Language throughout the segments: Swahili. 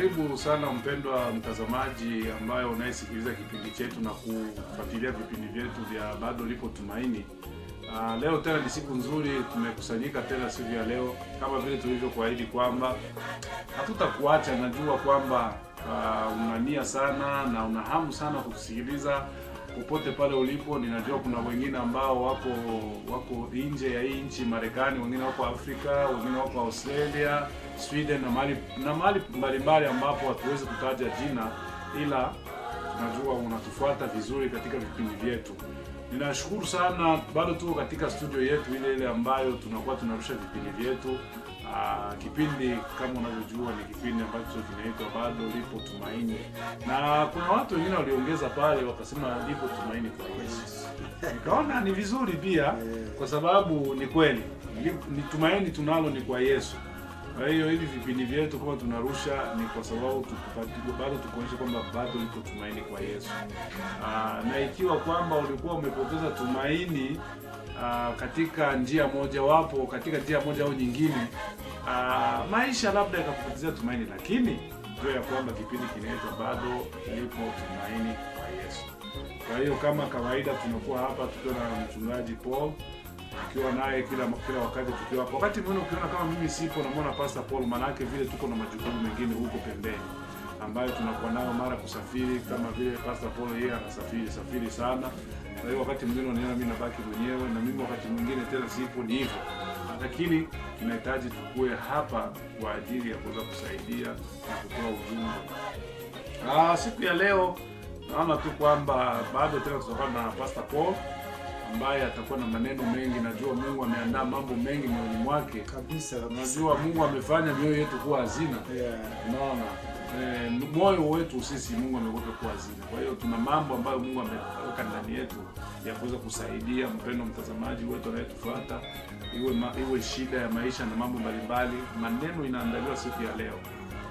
Karibu sana mpendwa mtazamaji ambaye unayesikiliza kipindi chetu na kufuatilia vipindi vyetu vya Bado Lipo Tumaini. Leo tena ni siku nzuri, tumekusanyika tena siku ya leo kama vile tulivyokuahidi kwamba hatutakuacha. Najua kwamba unania sana na una hamu sana kutusikiliza popote pale ulipo. Ninajua kuna wengine ambao wako nje ya hii nchi, Marekani, wengine wako Afrika, wengine wako Australia, Sweden na mahali mbalimbali ambapo hatuwezi kutaja jina, ila tunajua unatufuata vizuri katika vipindi vyetu. Ninashukuru sana. Bado tuko katika studio yetu ile ambayo tunakuwa tunarusha vipindi vyetu. Kipindi kama unavyojua ni kipindi ambacho kinaitwa Bado Lipo Tumaini. Na kuna watu wengine waliongeza pale wakasema lipo tumaini kwa Yesu. Nikaona ni vizuri pia kwa sababu ni kweli. Ni tumaini tunalo ni kwa Yesu. Kwa hiyo hivi vipindi vyetu kama tunarusha ni kwa sababu bado tukuonyesha kwamba bado lipo tumaini kwa Yesu. Na ikiwa kwamba ulikuwa umepoteza tumaini katika njia moja au nyingine, maisha labda yakakupotezea tumaini, lakini ndio ya kwamba kipindi kinaitwa Bado Lipo Tumaini kwa Yesu. Kwa hiyo kama kawaida tunakuwa hapa tukiwa na mchungaji Paul, tukiwa naye kila wakati tukiwa hapo. Wakati mwingine ukiona kama mimi sipo na muona Pastor Paul, manake vile tuko na majukumu mengine huko pembeni ambayo tunakuwa nayo, mara kusafiri kama vile Pastor Paul yeye anasafiri sana. Kwa hiyo wakati mwingine unaona mimi nabaki mwenyewe, na mimi wakati mwingine tena sipo, ni hivyo. Lakini tunahitaji tukue hapa kwa ajili ya kuweza kusaidia na kutoa ujumbe. Siku ya leo naona tu kwamba bado tena tutakuwa na Pastor Paul ambaye atakuwa na maneno mengi. Najua Mungu ameandaa mambo mengi moyoni mwake kabisa. Najua Mungu amefanya mioyo yetu kuwa hazina. Unaona, moyo wetu sisi Mungu ameweka kuwa hazina. Kwa hiyo tuna mambo ambayo Mungu ameweka ndani yetu ya kuweza kusaidia mpendwa mtazamaji wetu anayetufuata, iwe shida ya maisha na mambo mbalimbali. Maneno inaandaliwa siku ya leo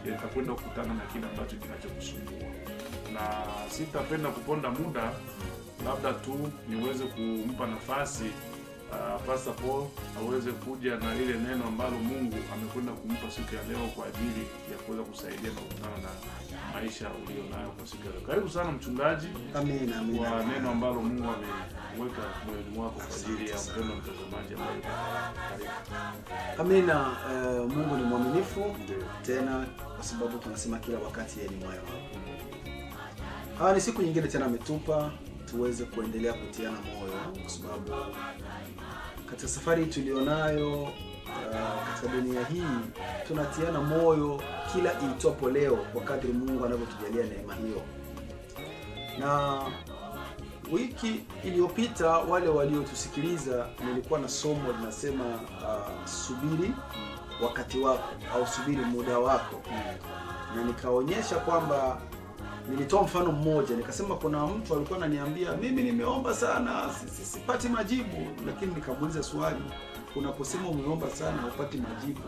yatakwenda kukutana na kile ambacho kinachokusumbua. Na sitapenda kuponda muda, labda tu niweze kumpa nafasi Pastor Paul aweze kuja na ile neno ambalo Mungu amekwenda kumpa siku ya leo kwa ajili ya kuweza kusaidia na kukutana na maisha ulionayo kwa siku ya leo. Karibu sana mchungaji. Amina. Kwa neno ambalo Mungu ameweka moyoni mwako kwa ajili ya mpendwa mtazamaji ambaye karibu. Amina. Mungu ni mwaminifu tena, kwa sababu tunasema kila wakati yeye ni mwema. Ni siku nyingine tena ametupa tuweze kuendelea kutiana moyo, kwa sababu katika safari tulionayo katika dunia hii tunatiana moyo kila iitwapo leo, kwa kadri Mungu anavyotujalia neema hiyo. Na wiki iliyopita wale waliotusikiliza, nilikuwa na somo linasema subiri wakati wako au subiri muda wako. Na nikaonyesha kwamba nilitoa mfano mmoja, nikasema kuna mtu alikuwa ananiambia mimi nimeomba sana sipati majibu, lakini nikamuuliza swali, unaposema umeomba sana upati majibu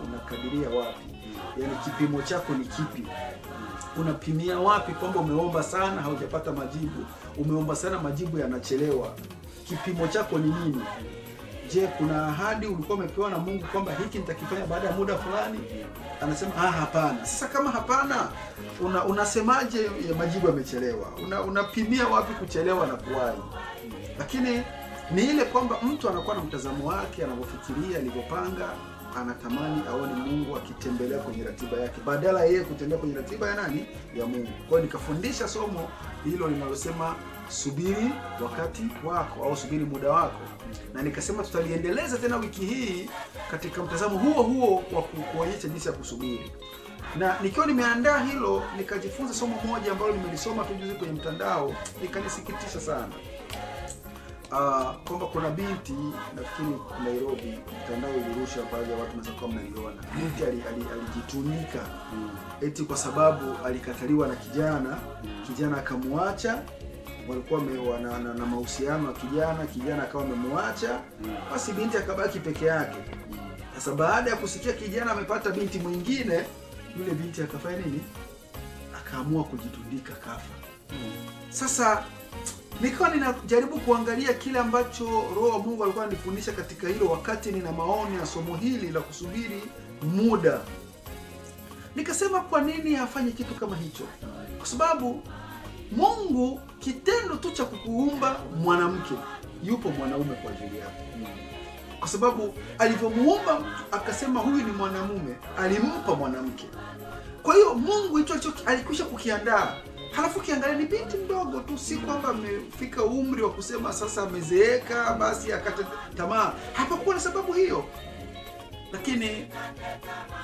unakadiria wapi? Yaani kipimo chako ni kipi? Unapimia wapi kwamba umeomba sana haujapata majibu, umeomba sana majibu yanachelewa? Kipimo chako ni nini? Je, kuna ahadi ulikuwa umepewa na Mungu kwamba hiki nitakifanya baada ya muda fulani? Anasema hapana. Sasa kama hapana, unasemaje majibu yamechelewa? Unapimia wapi kuchelewa na kuwahi? Lakini ni ile kwamba mtu anakuwa na mtazamo wake, anavyofikiria, alivyopanga, anatamani aone Mungu akitembelea kwenye ratiba yake badala yeye kutembea kwenye ratiba ya nani? Ya Mungu. Kwa hiyo nikafundisha somo hilo linalosema subiri wakati wako au subiri muda wako. Na nikasema tutaliendeleza tena wiki hii katika mtazamo huo wa kuonyesha jinsi ya kusubiri. Na nikiwa nimeandaa hilo, nikajifunza somo moja ambalo nimelisoma tu juzi kwenye mtandao, likanisikitisha sana. Kwamba kuna binti, nafikiri Nairobi, mtandao ulirusha baadhi ya watu mnaweza kuwa mnaliona. Binti alijitunika eti kwa sababu alikataliwa na kijana akamwacha. Walikuwa na mahusiano na kijana akawa amemwacha, basi binti akabaki peke yake. Sasa baada ya kusikia kijana amepata binti mwingine, yule binti akafanya nini? Akaamua kujitundika kafa. Sasa nikawa ninajaribu kuangalia kile ambacho Roho wa Mungu alikuwa ananifundisha katika hilo wakati nina maoni ya somo hili la kusubiri muda. Nikasema kwa nini afanye kitu kama hicho? Kwa sababu Mungu, kitendo tu cha kukuumba mwanamke, yupo mwanaume kwa ajili yako. Kwa sababu alivyomuumba akasema huyu ni mwanamume, alimpa mwanamke. Kwa hiyo Mungu hicho alikwisha kukiandaa. Halafu kiangalia ni binti mdogo tu, si kwamba amefika umri wa kusema sasa amezeeka basi akata tamaa. Hapakuwa na sababu hiyo. Lakini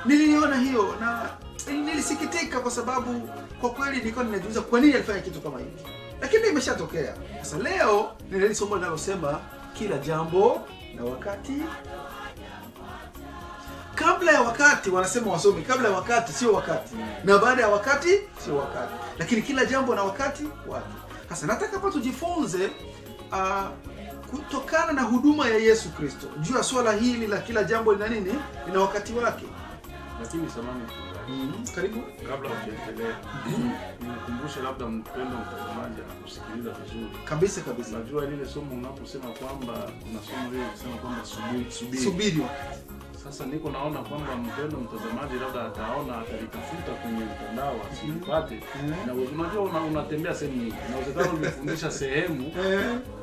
niliona hiyo na nilisikitika, kwa sababu kwa kweli nilikuwa ninajiuliza kwa nini alifanya kitu kama hiki. Lakini imeshatokea. Sasa leo nilisoma linalosema kila jambo na wakati. Kabla ya wakati, wanasema wasomi, kabla ya wakati sio wakati, na baada ya wakati sio wakati, lakini kila jambo na wakati wake. Sasa nataka hapa tujifunze kutokana na huduma ya Yesu Kristo juu ya swala hili la kila jambo lina nini, lina wakati wake. Lakini samani Karibu. kabla hujaendelea, nikukumbushe labda mpendo mtazamaji anakusikiliza vizuri. Kabisa. Najua lile somo unaposema kwamba kuna somo lile linasema kwamba subiri. Sasa niko naona kwamba mpendo mtazamaji labda ataona, atalitafuta kwenye mtandao asipate. Na unajua unatembea sehemu nyingi. Inawezekana umefundisha sehemu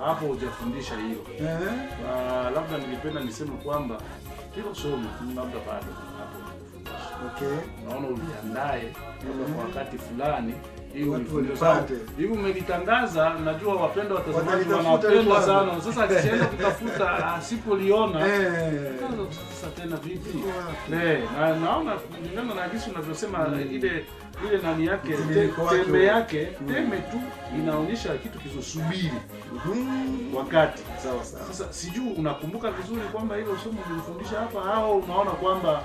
hapo hujafundisha hiyo. Labda nilipenda niseme kwamba hilo somo labda bado hapo. Okay. Naona uliandae kwa wakati fulani hivi umelitangaza. Najua wapenda watazamaji wanapenda sana. Sasa akienda kutafuta asipoliona sasa tena vipi? Na naona kulingana na jinsi unavyosema ile nani yake tembe yake teme tu inaonyesha kitu kizosubiri wakati. Sawa. Sasa sijui unakumbuka vizuri kwamba hilo somo ulifundisha hapa, au unaona kwamba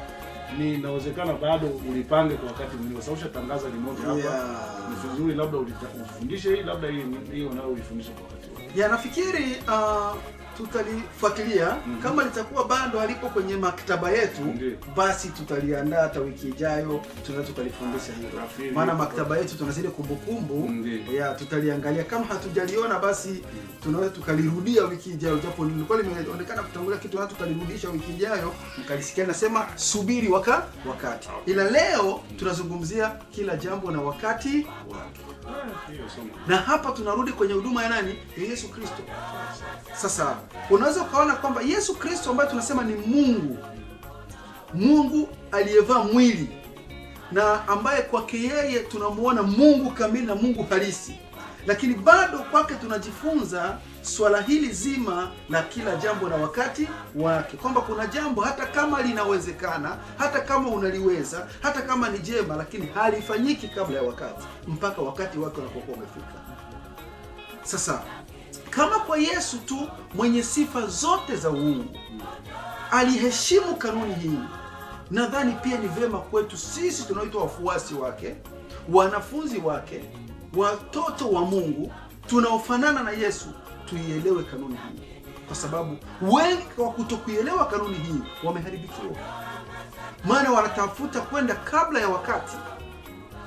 ni inawezekana bado ulipange kwa wakati mwingine? Sausha tangaza limoja hapa. Ni vizuri labda ufundishe hii, labda hiyo nayo ulifundisha kwa wakati. Nafikiri tutalifuatilia. Kama litakuwa bado halipo kwenye maktaba yetu, basi tutaliandaa hata wiki ijayo, tunaweza tukalifundisha hilo. Maana maktaba yetu tunazidi kumbukumbu. Tutaliangalia. Kama hatujaliona basi tunaweza tukalirudia wiki ijayo, japo nilikuwa limeonekana kutangulia kitu, na tukalirudisha wiki ijayo mkalisikia nasema subiri wakati. Ila leo tunazungumzia kila jambo na wakati wake. Na hapa tunarudi kwenye huduma ya nani? Ya Yesu Kristo. Sasa unaweza ukaona kwamba Yesu Kristo ambaye tunasema ni Mungu aliyevaa mwili, na ambaye kwake yeye tunamuona Mungu kamili na Mungu halisi, lakini bado kwake tunajifunza swala hili zima la kila jambo na wakati wake, kwamba kuna jambo hata kama linawezekana, hata kama unaliweza, hata kama ni jema, lakini halifanyiki kabla ya wakati, mpaka wakati wake unapokuwa umefika. Sasa kama kwa Yesu tu mwenye sifa zote za uungu aliheshimu kanuni hii, nadhani pia ni vema kwetu sisi tunaoitwa wafuasi wake, wanafunzi wake, watoto wa Mungu tunaofanana na Yesu, tuielewe kanuni hii. Kwa sababu wengi kwa kutokuelewa kanuni hii wameharibikiwa. Maana wanatafuta kwenda kabla ya wakati,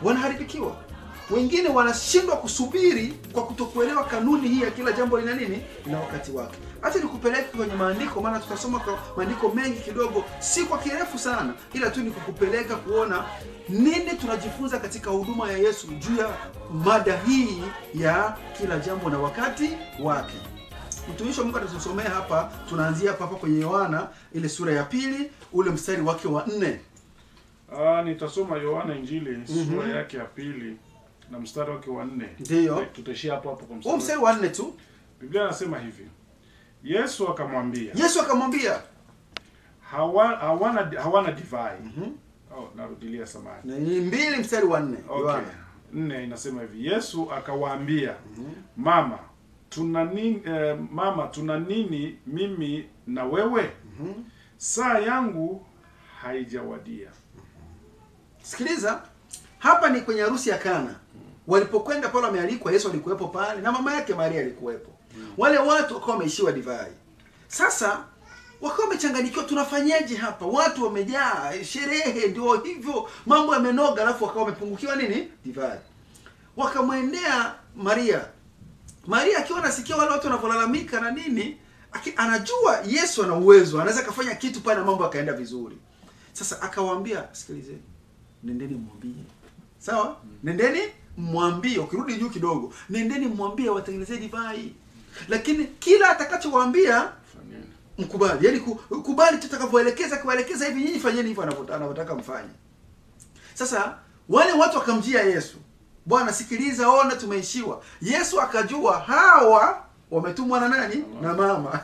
wanaharibikiwa. Wengine wanashindwa kusubiri kwa kutokuelewa kanuni hii ya kila jambo lina nini na wakati wake. Acha nikupeleke kwenye maandiko, maana tutasoma kwa maandiko mengi kidogo, si kwa kirefu sana, ila tu nikukupeleka kuona nini tunajifunza katika huduma ya Yesu juu ya mada hii ya kila jambo na wakati wake. Mtumishi wa Mungu atatusomea hapa, tunaanzia hapa kwenye Yohana ile sura ya 2 ule mstari wake wa 4. Nitasoma Yohana Injili sura yake ya 2 na mstari wake wa 4. Ndio. Tutaishia hapo kwa mstari wa 4 tu. Biblia inasema hivi. Yesu akamwambia hawana divai. Narudilia samani. Ni 2 mstari wa 4. Yohana 4 inasema hivi. Yesu akawaambia, Mama, tuna nini mimi na wewe? Saa yangu haijawadia. Sikiliza. Hapa ni kwenye harusi ya Kana. Walipokwenda pale wamealikwa, Yesu alikuwepo pale na mama yake Maria alikuwepo. Wale watu wakawa wameishiwa divai. Sasa wakawa wamechanganyikiwa, tunafanyaje hapa? Watu wamejaa, sherehe ndio hivyo, mambo yamenoga, alafu wakawa wamepungukiwa nini? Divai. Wakamwendea Maria. Maria akiwa anasikia wale watu wanavolalamika na nini, anajua Yesu ana uwezo, anaweza kufanya kitu pale na mambo yakaenda vizuri. Sasa akawaambia, sikilizeni. nendeni mwambie. Sawa? Nendeni mwambie, ukirudi juu kidogo, nendeni mwambie watengenezee divai. Lakini kila atakachowaambia mkubali. Yaani kubali tutakavyoelekeza, kuelekeza hivi, nyinyi fanyeni hivyo anavyotaka mfanye. Sasa wale watu wakamjia Yesu. Bwana, sikiliza, ona tumeishiwa. Yesu akajua hawa wametumwa na nani? Na mama.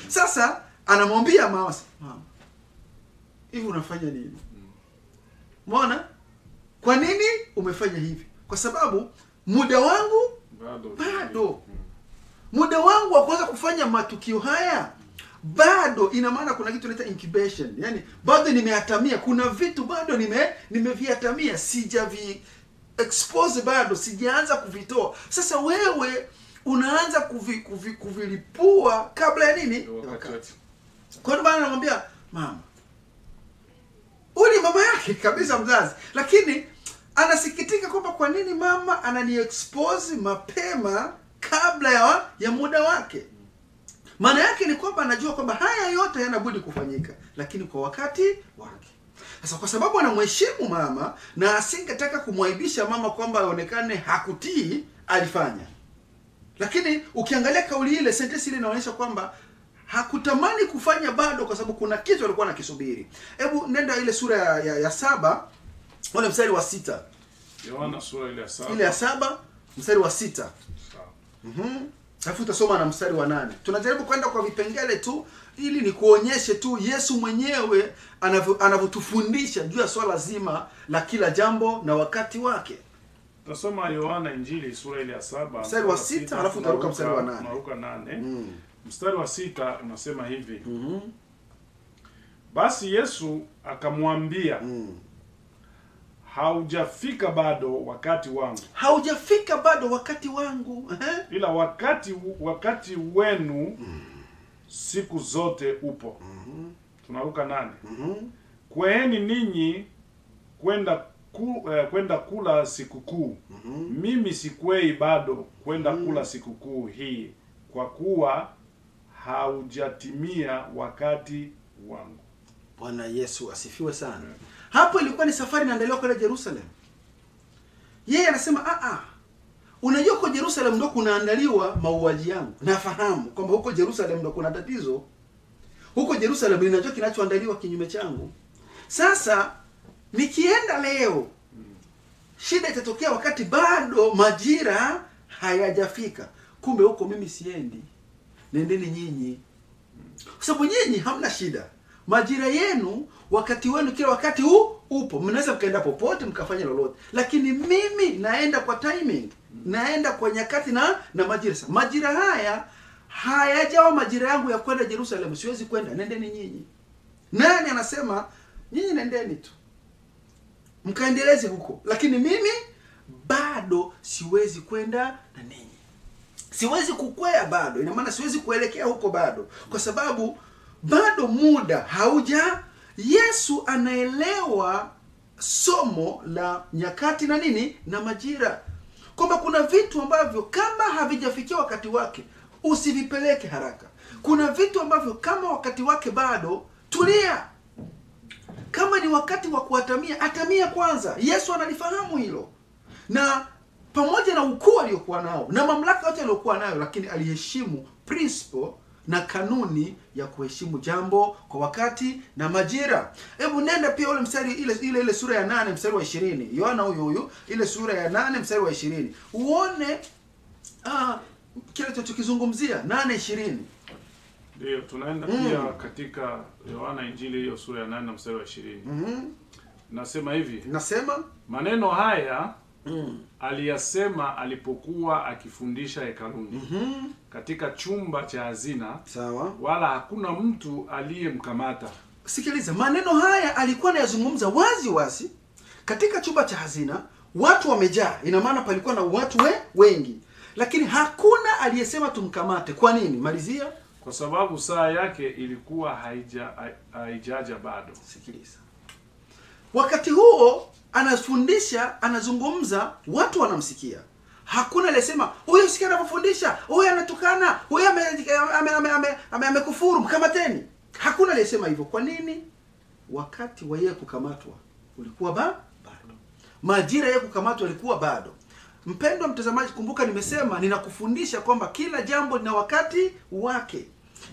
Sasa anamwambia mama, hivi unafanya nini? Umeona? Kwa nini umefanya hivi? Kwa sababu muda wangu bado. Muda wangu wa kuweza kufanya matukio haya bado. Ina maana kuna kitu inaitwa incubation. Yaani bado nimeatamia, kuna vitu bado nimeviatamia, sijavi expose bado, sijaanza kuvitoa. Sasa wewe unaanza kuvilipua kabla ya nini? Wakati. Kwa nini bwana anamwambia mama? Uli mama yake kabisa mzazi, lakini anasikitika kwamba kwa nini mama anani expose mapema kabla ya muda wake. Maana yake ni kwamba anajua kwamba haya yote yanabudi kufanyika, lakini kwa wakati wake. Sasa kwa sababu anamheshimu mama na asingetaka kumwaibisha mama kwamba aonekane hakutii, alifanya. Lakini ukiangalia kauli ile, sentence ile inaonyesha kwamba hakutamani kufanya bado kwa sababu kuna kitu alikuwa anakisubiri. Hebu nenda ile sura ya 7, wale mstari wa 6. Yohana sura ile ya 7. Ile ya 7 mstari wa 6. Sawa. Alafu tutasoma na mstari wa 8. Tunajaribu kwenda kwa vipengele tu ili ni kuonyeshe tu Yesu mwenyewe anavyotufundisha juu ya swala zima la kila jambo na wakati wake. Tutasoma Yohana Injili sura ile ya 7 mstari wa 6, alafu tutaruka mstari wa 8. Tunaruka 8. Mstari wa 6 unasema hivi. Basi Yesu akamwambia, haujafika bado wakati wangu. Haujafika bado wakati wangu. Ila wakati wenu siku zote upo. Tunaruka 8. Kweeni ninyi kwenda kula sikukuu. Mimi sikwei bado kwenda kula sikukuu hii, kwa kuwa haujatimia wakati wangu. Bwana Yesu asifiwe sana. Hapo ilikuwa ni safari inaendelea kwenda Jerusalem. Yeye anasema unajua kwa Jerusalem ndio kunaandaliwa mauaji yangu. Nafahamu kwamba huko Jerusalem ndio kuna tatizo. Huko Jerusalem ninajua kinachoandaliwa kinyume changu. Sasa nikienda leo, shida itatokea wakati bado majira hayajafika. Kumbe huko mimi siendi. Nendeni nyinyi. Kwa sababu nyinyi hamna shida. Majira yenu, wakati wenu, kila wakati upo. Mnaweza mkaenda popote mkafanya lolote. Lakini mimi naenda kwa timing. Naenda kwa nyakati na majira. Majira haya hayajawa majira yangu ya kwenda Jerusalem. Siwezi kwenda. Nendeni nyinyi. Nani anasema nyinyi nendeni tu, mkaendeleze huko, lakini mimi bado siwezi kwenda na ninyi. Siwezi kukwea bado. Ina maana siwezi kuelekea huko bado, kwa sababu bado muda hauja. Yesu anaelewa somo la nyakati na nini na majira, kwamba kuna vitu ambavyo kama havijafikia wakati wake usivipeleke haraka. Kuna vitu ambavyo kama wakati wake bado, tulia. Kama ni wakati wa kuatamia, atamia kwanza. Yesu analifahamu hilo, na pamoja na ukuu aliokuwa nao na mamlaka yote aliyokuwa nayo, lakini aliheshimu principle na kanuni ya kuheshimu jambo kwa wakati na majira. Hebu nenda pia ule mstari ile sura ya 8 mstari wa 20. Yohana huyu ile sura ya 8 mstari wa 20. Uone kile tunachokizungumzia 8:20. Ndio, tunaenda pia katika Yohana Injili hiyo sura ya 8 mstari wa 20. Nasema hivi. Nasema maneno haya aliyasema alipokuwa akifundisha hekaluni, katika chumba cha hazina. Sawa. Wala hakuna mtu aliyemkamata. Sikiliza, maneno haya alikuwa anayazungumza wazi wazi katika chumba cha hazina. Watu wamejaa, ina maana palikuwa na watu wengi, lakini hakuna aliyesema tumkamate. Kwa nini? Malizia. Kwa sababu saa yake ilikuwa haijaja bado. Sikiliza, wakati huo anafundisha, anazungumza, watu wanamsikia. Hakuna aliyesema huyu sikia anapofundisha, huyu anatukana, huyu amekufuru, mkamateni. Hakuna aliyesema hivyo. Kwa nini? Wakati wa yeye kukamatwa ulikuwa bado. majira ya kukamatwa yalikuwa bado. Mpendwa mtazamaji, kumbuka nimesema ninakufundisha kwamba kila jambo lina wakati wake,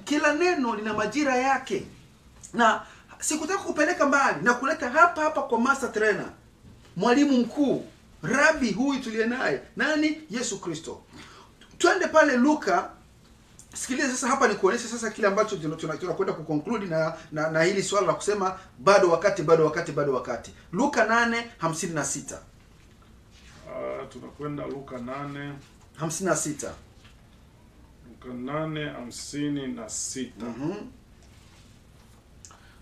kila neno lina majira yake, na sikutaka kupeleka mbali na kuleta hapa kwa master trainer, mwalimu mkuu, rabi huyu tuliye naye, nani? Yesu Kristo. Twende pale Luka. Sikiliza sasa, hapa ni kuonesha sasa kile ambacho tunakwenda kuconclude na hili swala la kusema bado wakati. Luka 8:56. Tunakwenda Luka 8:56. Luka 8:56.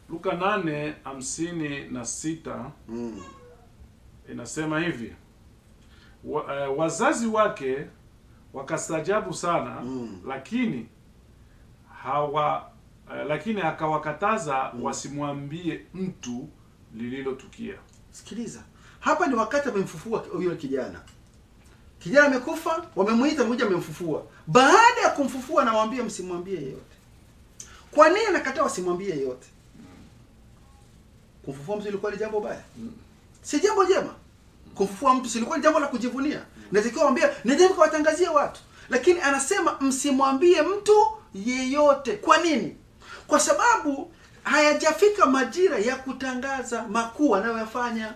Luka 8:56 inasema hivi: wazazi wake wakastajabu sana, lakini akawakataza wasimwambie mtu lililotukia. Sikiliza, hapa ni wakati amemfufua yule kijana. Kijana amekufa, wamemuita mmoja, amemfufua. Baada ya kumfufua anawaambia msimwambie yeyote. Kwa nini anakataa wasimwambie yeyote? Kumfufua mtu ilikuwa ni jambo baya? Si jambo jema. Kumfufua mtu silikuwa ni jambo la kujivunia. Natakiwa waambia, nendeni kuwatangazia watu. Lakini anasema msimwambie mtu yeyote. Kwa nini? Kwa sababu hayajafika majira ya kutangaza makuu anayoyafanya.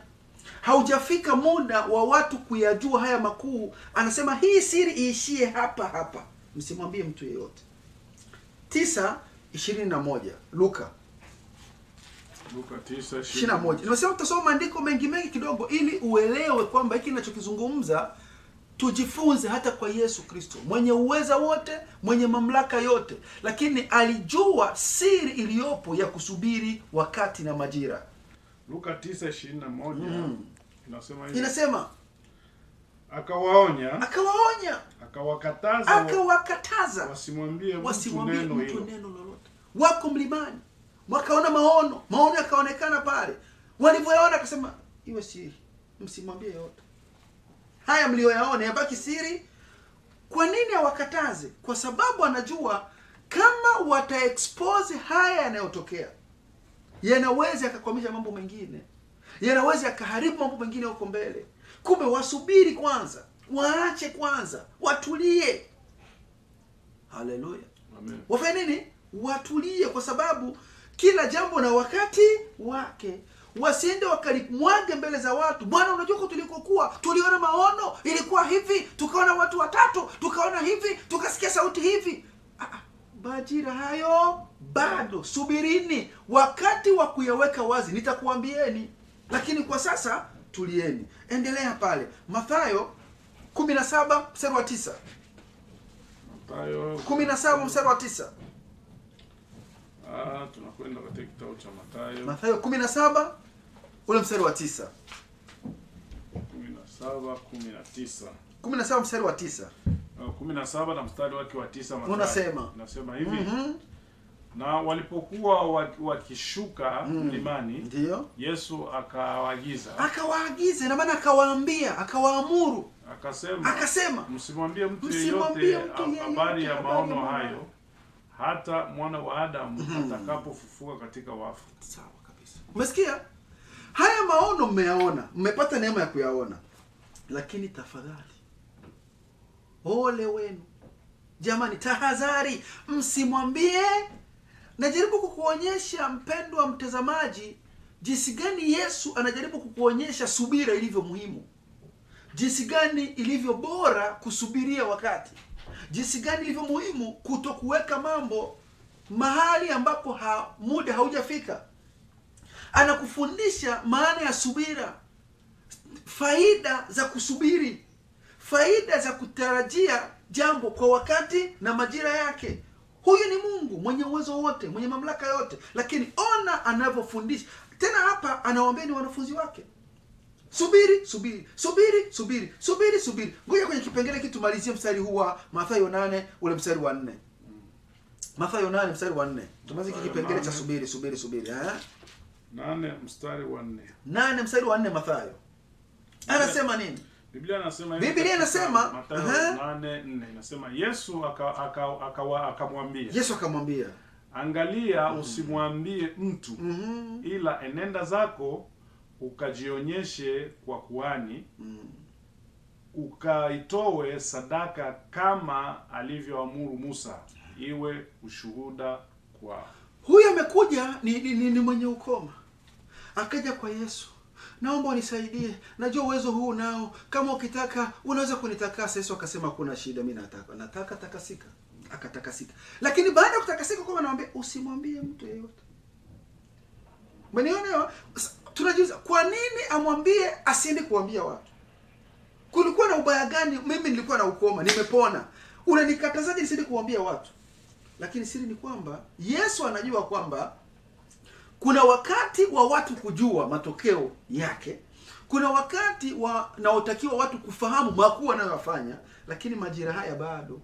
Haujafika muda wa watu kuyajua haya makuu. Anasema hii siri iishie hapa. Msimwambie mtu yeyote. 9:21 Luka 9:21. Nimesema tutasoma maandiko mengi kidogo ili uelewe kwamba hiki ninachokizungumza tujifunze hata kwa Yesu Kristo, mwenye uweza wote, mwenye mamlaka yote, lakini alijua siri iliyopo ya kusubiri wakati na majira. Luka 9:21 inasema akawaonya, akawakataza wasimwambie mtu neno lolote. Wako mlimani, wakaona maono yakaonekana pale. Walivyoyaona akasema iwe siri, msimwambie yote. Haya mlioyaona yabaki siri. Kwa nini awakataze? Kwa sababu anajua kama wataexpose haya yanayotokea, yanaweza yakakwamisha mambo mengine, yanaweza yakaharibu mambo mengine huko mbele. Kumbe wasubiri kwanza, waache kwanza, watulie. Haleluya. Amen. Wafanye nini? Watulie, kwa sababu kila jambo na wakati wake. Wasiende wakalimwage mbele za watu. Bwana, unajua tulikokuwa, tuliona maono, ilikuwa hivi, tukaona watu watatu, tukaona hivi, tukasikia sauti hivi. Majira hayo bado, subirini wakati wa kuyaweka wazi, nitakuambieni. Lakini kwa sasa tulieni. Endelea pale Mathayo 17:9. Mathayo 17:9. Tunakwenda katika kitabu cha Mathayo 17 ule mstari wa 9. 17:19. 17:9. 17 na mstari wake wa 9 nasema hivi. Na walipokuwa wakishuka mlimani, ndio Yesu akawaagiza, na maana akawaambia, akawaamuru, akasema msimwambie mtu yeyote habari ya maono hayo hata mwana wa Adamu atakapofufuka katika wafu. Sawa kabisa. Umesikia? Haya maono mmeyaona, mmepata neema ya kuyaona. Lakini tafadhali, ole wenu. Jamani, tahadhari, msimwambie. Najaribu kukuonyesha mpendwa mtazamaji, jinsi gani Yesu anajaribu kukuonyesha subira ilivyo muhimu. Jinsi gani ilivyo bora kusubiria wakati. Jinsi gani ilivyo muhimu kutokuweka mambo mahali ambapo muda haujafika. Anakufundisha maana ya subira, faida za kusubiri, faida za kutarajia jambo kwa wakati na majira yake. Huyu ni Mungu mwenye uwezo wote, mwenye mamlaka yote, lakini ona anavyofundisha. Tena hapa anawaambia ni wanafunzi wake, subiri. Ngoja kwenye kipengele kitu tumalizie mstari huu wa Mathayo 8 ule mstari wa 4. Mathayo 8 mstari wa 4. Tumalizie kipengele cha subiri. 8 mstari wa 4. 8 mstari wa 4 Mathayo. Anasema nini? Biblia inasema Mathayo 8:4 inasema Yesu akamwambia, angalia, usimwambie mtu, ila enenda zako ukajionyeshe kwa kuhani, ukaitoe sadaka kama alivyoamuru Musa, iwe ushuhuda kwao. Huyu amekuja ni mwenye ukoma. Akaja kwa Yesu. Naomba unisaidie. Najua uwezo huu nao. Kama ukitaka unaweza kunitakasa. Yesu akasema kuna shida, mimi nataka takasika. Akatakasika. Lakini baada ya kutakasika kwa anawaambia usimwambie mtu yeyote. Mnielewa? Tunajiuliza kwa nini amwambie asiende kuambia watu? Kulikuwa na ubaya gani? Mimi nilikuwa na ukoma, nimepona. Unanikatazaje nisiende kuambia watu? Lakini siri ni kwamba Yesu anajua kwamba kuna wakati wa watu kujua matokeo yake, kuna wakati wanaotakiwa watu kufahamu makuu anayofanya, lakini majira haya bado.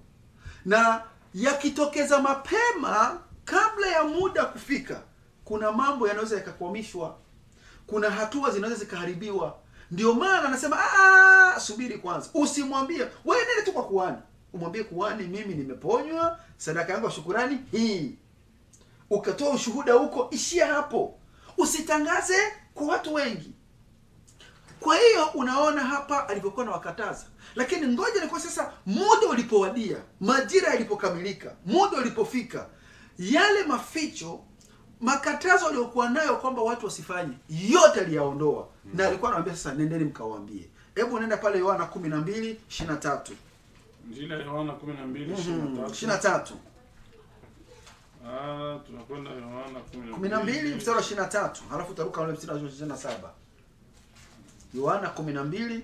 Na yakitokeza mapema kabla ya muda kufika, kuna mambo yanaweza yakakwamishwa, kuna hatua zinaweza zikaharibiwa. Ndio maana anasema subiri kwanza, usimwambie wewe, nenda tu kwa kuhani. Umwambie kuhani, mimi nimeponywa, sadaka yangu ya shukrani hii. Ukatoa ushuhuda huko, ishia hapo. Usitangaze kwa watu wengi. Kwa hiyo unaona hapa alivyokuwa na wakataza. Lakini ngoja kwa sasa muda ulipowadia, majira yalipokamilika, muda ulipofika, yale maficho, makatazo aliyokuwa nayo kwamba watu wasifanye, yote aliyaondoa. Na alikuwa anawaambia sasa nendeni mkawaambie. Hebu nenda pale Yohana 12:23. Injili ya Yohana 12:23. Tunakwenda Yohana 12 mstari wa 23, halafu utaruka ule mstari wa 27. Yohana 12:23.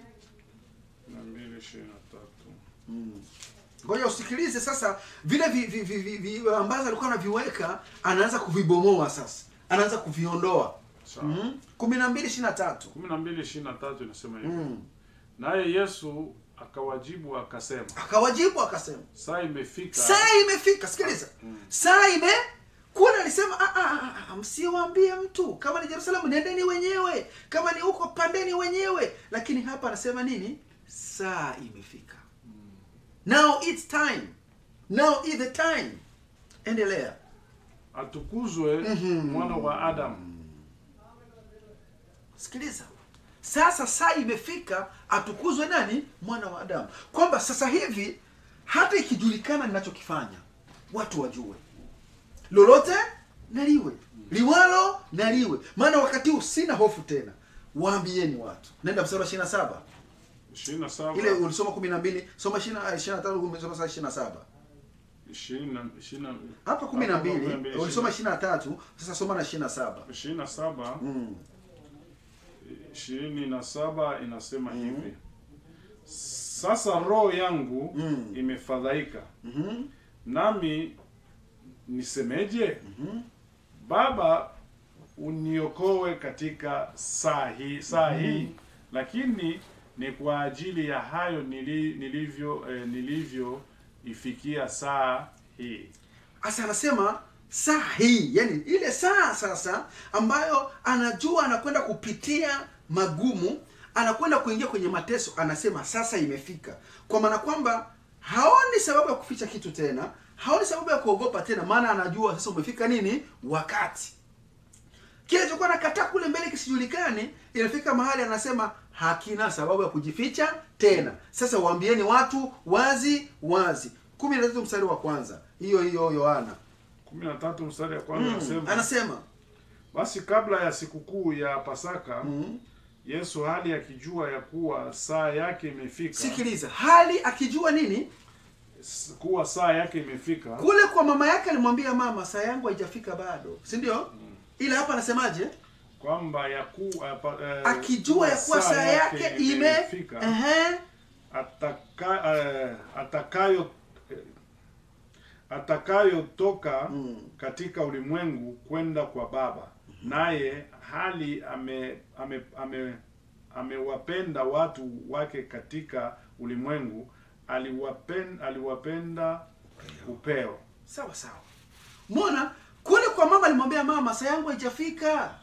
Ngoja usikilize sasa vile ambazo alikuwa anaviweka, anaanza kuvibomoa sasa. Anaanza kuviondoa. 12:23. 12:23 inasema hivi. Naye Yesu akawajibu akasema. Saa imefika. Sikiliza. Kuna alisema msiwaambie mtu. Kama ni Yerusalemu nendeni wenyewe. Kama ni huko pandeni wenyewe. Lakini hapa anasema nini? Saa imefika. Now it's time. Now is the time. Endelea. Atukuzwe mwana wa Adamu. Sikiliza. Sasa saa imefika, atukuzwe nani? Mwana wa Adamu. Kwamba sasa hivi hata ikijulikana ninachokifanya, watu wajue. Lolote na liwe. Liwalo na liwe. Maana wakati huu sina hofu tena. Waambieni watu. Nenda mstari wa 27. 27. Ile ulisoma 12, soma 23, umesoma 27. 20 hapa 12, ulisoma 23, sasa soma na 27. 27. 27 inasema hivi. Sasa roho yangu imefadhaika. Nami nisemeje? Baba, uniokoe katika saa hii, lakini ni kwa ajili ya hayo nilivyo ifikia saa hii. Asa anasema saa hii, yani ile saa sasa ambayo anajua anakwenda kupitia magumu, anakwenda kuingia kwenye mateso, anasema sasa imefika. Kwa maana kwamba haoni sababu ya kuficha kitu tena, haoni sababu ya kuogopa tena, maana anajua sasa umefika nini? Wakati. Kile kilichokuwa nakataa kule mbele kisijulikane, inafika mahali anasema hakina sababu ya kujificha tena. Sasa waambieni watu wazi wazi. 13 mstari wa kwanza. Hiyo Yohana 13 mstari wa kwanza anasema basi kabla ya sikukuu ya Pasaka, Yesu hali akijua ya kuwa saa yake imefika. Sikiliza, hali akijua nini? Kuwa saa yake imefika. Kule kwa mama yake alimwambia, mama, saa yangu haijafika bado, si ndio? Ila hapa anasemaje? Kwamba akijua ya kuwa saa yake imefika. Atakayotoka katika ulimwengu kwenda kwa Baba. Naye hali amewapenda watu wake katika ulimwengu, aliwapenda upeo. Sawa. Muona kule kwa mama alimwambia, mama, saa yangu haijafika.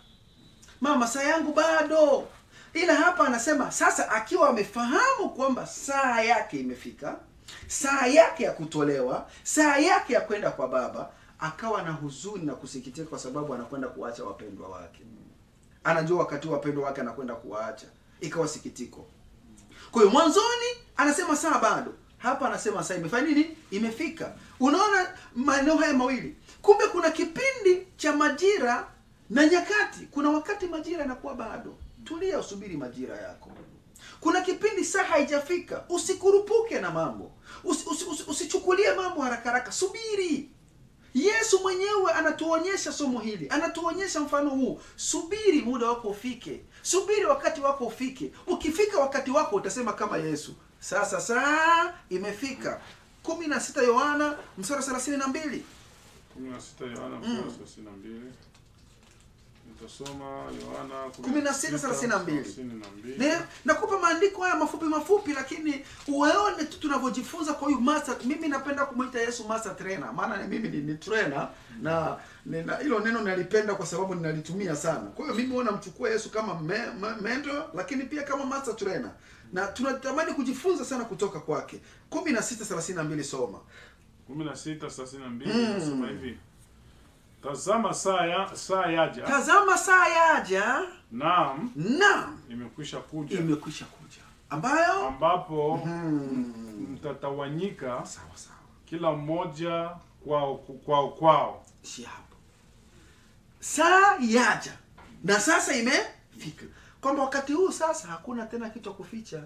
Mama, saa yangu bado. Ila hapa anasema sasa akiwa amefahamu kwamba saa yake imefika, saa yake ya kutolewa, saa yake ya kwenda kwa Baba, akawa na huzuni na kusikitika kwa sababu anakwenda kuacha wapendwa wake. anajua wakati wapendwa wake anakwenda kuwaacha, ikawa sikitiko. Kwa hiyo mwanzoni anasema saa bado, hapa anasema saa imefanya nini? Imefika. Unaona maeneo haya mawili. Kumbe kuna kipindi cha majira na nyakati. Kuna wakati majira yanakuwa bado, tulia usubiri majira yako. Kuna kipindi saa haijafika, usikurupuke na mambo, usichukulie mambo haraka haraka, subiri. Yesu mwenyewe anatuonyesha somo hili, anatuonyesha mfano huu. Subiri muda wako ufike, subiri wakati wako ufike. Ukifika wakati wako utasema kama Yesu, sasa saa imefika. 16 Yohana mstari 32. 16 Yohana mstari 32. Nitasoma Yohana 16:32. Nakupa maandiko haya mafupi lakini uone tu tunavyojifunza kwa huyu master. Mimi napenda kumuita Yesu master trainer, maana mimi ni trainer na hilo neno nalipenda kwa sababu ninalitumia sana. Kwa hiyo mimi huwa namchukua Yesu kama mentor, lakini pia kama master trainer, na tunatamani kujifunza sana kutoka kwake. 16:32 soma. 16:32 nasema hivi: Tazama saa yaja. Tazama saa yaja. Naam. Imekwisha kuja. Ambapo mtatawanyika sawa. Kila mmoja kwao. Hapo. Saa yaja. Na sasa imefika. Kwamba wakati huu sasa hakuna tena kitu kuficha.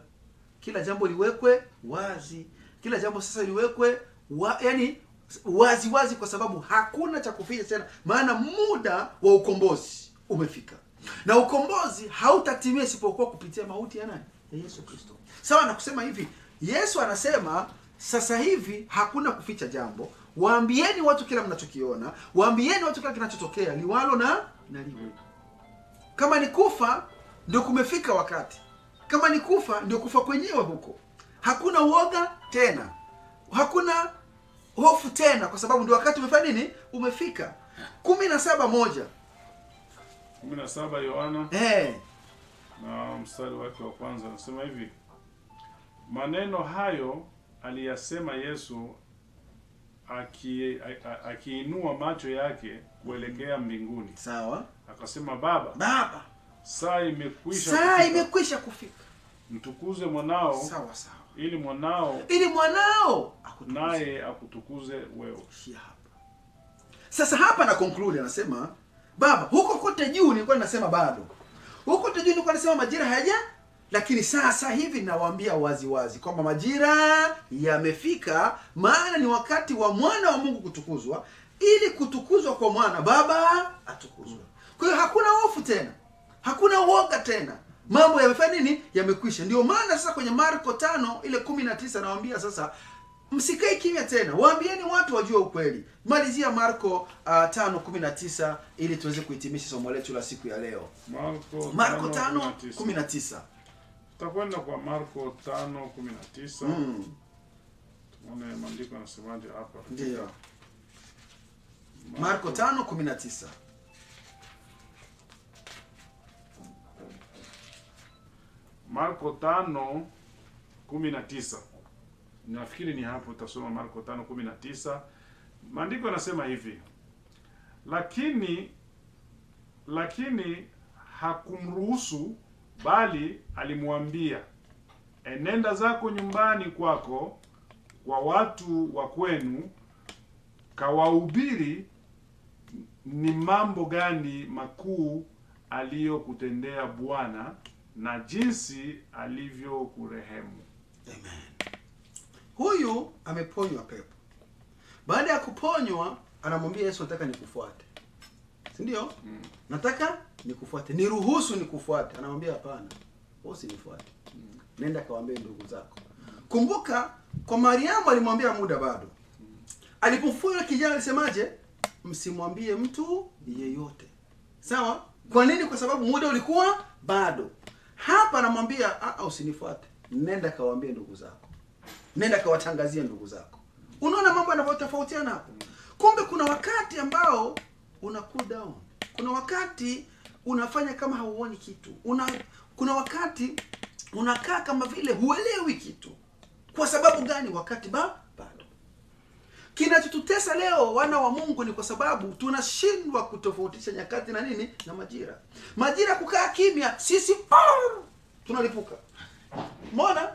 Kila jambo liwekwe wazi. Kila jambo sasa liwekwe wazi kwa sababu hakuna cha kuficha tena, maana muda wa ukombozi umefika. Na ukombozi hautatimia isipokuwa kupitia mauti ya nani? Ya Yesu Kristo. Sawa na kusema hivi, Yesu anasema sasa hivi hakuna kuficha jambo. Waambieni watu kila mnachokiona, waambieni watu kila kinachotokea, liwalo na liwe. Kama ni kufa ndio kumefika wakati. Kama ni kufa ndio kufa kwenyewe huko. Hakuna uoga tena. Hakuna hofu tena, kwa sababu ndio wakati umefanya nini? Umefika. 17:1. 17 Yohana. Na mstari wake wa kwanza anasema hivi: maneno hayo aliyasema Yesu akiinua macho yake kuelekea mbinguni. Sawa. Akasema, Baba, saa imekwisha kufika. Mtukuze mwanao. Sawa. Ili mwanao naye akutukuze wewe. Sasa hapa na conclude anasema, Baba, huko kote juu nilikuwa ninasema bado. Huko kote juu nilikuwa ninasema majira hayaja, lakini sasa hivi nawaambia wazi kwamba majira yamefika, maana ni wakati wa mwana wa Mungu kutukuzwa, ili kutukuzwa kwa mwana Baba atukuzwe. Kwa hiyo hakuna hofu tena. Hakuna uoga tena. Mambo yamefanya nini? Yamekwisha. Ndio maana sasa kwenye Marko 5:19 nawaambia sasa msikae kimya tena. Waambieni watu wajue ukweli. Malizia Marko 5:19 ili tuweze kuhitimisha somo letu la siku ya leo. Marko 5:19. Tutakwenda kwa Marko 5:19. Tuone maandiko yanasemaje hapa. Ndio. Marko 5:19. Marko 5:19. Nafikiri ni hapo utasoma Marko 5:19. Maandiko yanasema hivi: Lakini hakumruhusu, bali alimwambia, enenda zako nyumbani kwako, kwa watu wa kwenu, kawahubiri ni mambo gani makuu aliyokutendea Bwana, na jinsi alivyokurehemu. Amen. Huyu ameponywa pepo. Baada ya kuponywa anamwambia Yesu, nataka nikufuate. Si ndio? Nataka nikufuate. Niruhusu nikufuate. Anamwambia hapana. Usinifuate. Nenda kawaambie ndugu zako. Kumbuka kwa Mariamu alimwambia muda bado. Alipofua kijana alisemaje? Msimwambie mtu yeyote. Sawa? Kwa nini? Kwa sababu muda ulikuwa bado. Hapa anamwambia usinifuate. Nenda kawaambie ndugu zako. Nenda kawatangazie ndugu zako. Unaona mambo yanavyotofautiana hapo. Kumbe kuna wakati ambao una cool down. Kuna wakati unafanya kama hauoni kitu. Kuna wakati unakaa kama vile huelewi kitu. Kwa sababu gani? Wakati bado. Kinachotutesa leo wana wa Mungu ni kwa sababu tunashindwa kutofautisha nyakati na nini na majira. Majira kukaa kimya, sisi tunalipuka. Umeona?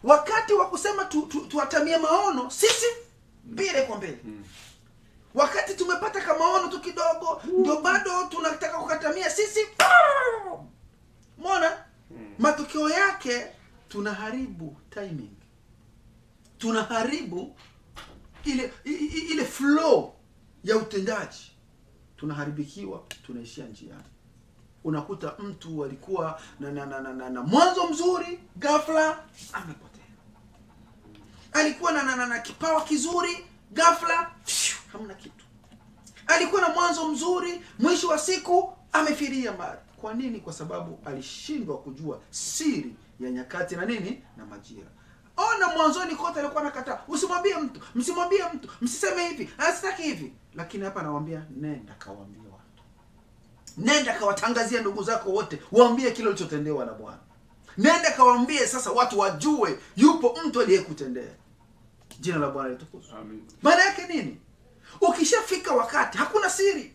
Wakati wa kusema tuatamie maono, sisi mbele kwa mbele. Wakati tumepata kama maono tu kidogo, ndio bado tunataka kukatamia, sisi umeona? Matokeo yake tunaharibu timing. Tunaharibu ile flow ya utendaji. Tunaharibikiwa, tunaishia njiani. Unakuta mtu alikuwa na mwanzo mzuri, ghafla amepotea. Alikuwa na kipawa kizuri, ghafla hamna kitu. Alikuwa na mwanzo mzuri, mwisho wa siku amefiria mbali. Kwa nini? Kwa sababu alishindwa kujua siri ya nyakati na nini na majira. Ona, mwanzoni kote alikuwa anakataa. Usimwambie mtu, msimwambie mtu, msiseme hivi, asitaki hivi. Lakini hapa anawaambia, nenda kawaambie watu. Nenda kawatangazia ndugu zako wote, waambie kile ulichotendewa na Bwana. Nenda kawaambie sasa watu wajue yupo mtu aliyekutendea. Jina la Bwana litukuzwe. Amen. Maana yake nini? Ukishafika wakati, hakuna siri.